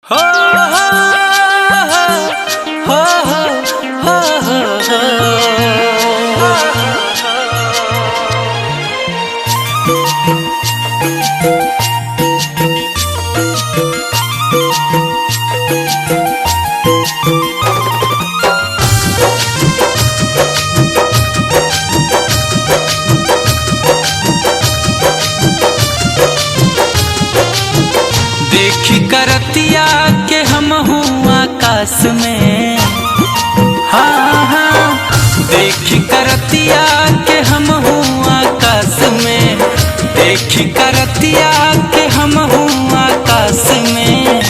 हो हो हो देखी करतिया के हम हुआ आकाश में। हाँ हाँ देखी करतिया के हम हुआ आकाश में। देखी करतिया के हम हुआ आकाश में।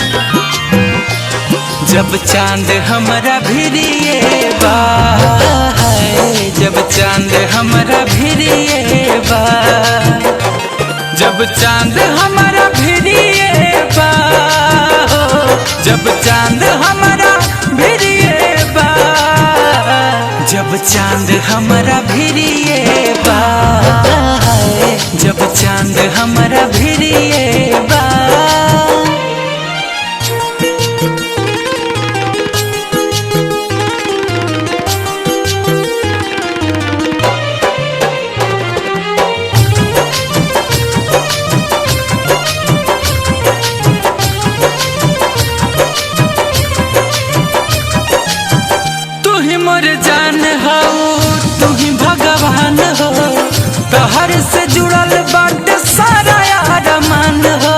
जब चांद हमरा भिरिए बा, जब चांद हमरा भिरिए बा, जब चांद हमरा भिरिए बा, जब चांद हमरा भिरिए बा, जब चांद हमरा भिरिए बा, जब चांद हमरा भिरिए बा। मोर जान हो तू ही भगवान हो, तोहर से जुड़ल बाटे सारा अरमान हो।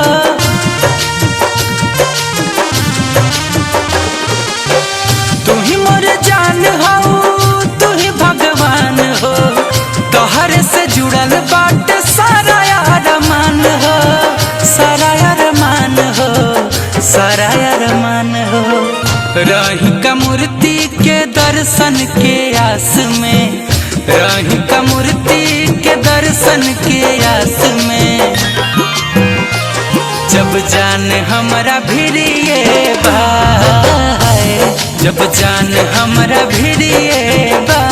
तू ही मोर जान हो तू ही भगवान हो, तोहर से जुड़ल बाटे सारा अरमान हो, सारा अरमान हो, सारा अरमान हो। रही का मूर्ति के दर्शन के आस में, रही का मूर्ति के दर्शन के आस में। जब जान हमरा भिरिए बा, जब जान हमरा भिरिए बा।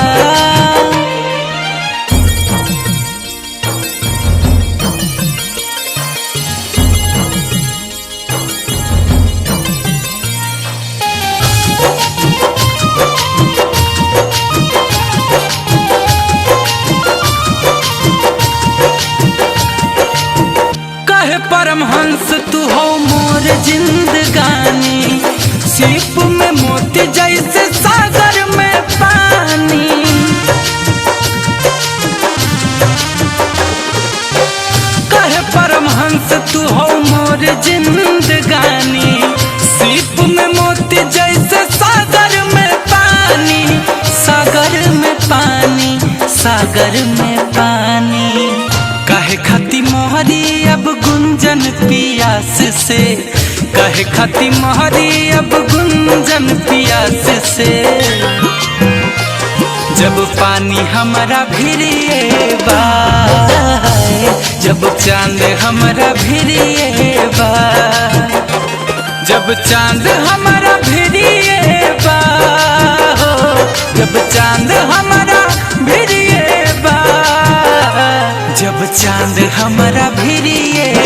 परमहंस तू हो मोर जिंदगानी, सीप में मोती जैसे सागर में पानी। कहे परमहंस तू हो मोर जिंदगानी, सीप में मोती जैसे सागर में पानी, सागर में पानी, सागर में पानी। कहे खाती मोहरी अब गुंजन पियास से, कहे खाती मोहरी अब गुंजन पियास से। जब पानी हमरा भिरिए बा, जब चांद हमरा भिरिए बा, जब चांद हमरा भिरिए बा, जब चांद हमरा भिरिए बा, जब चांद हमरा भिरिए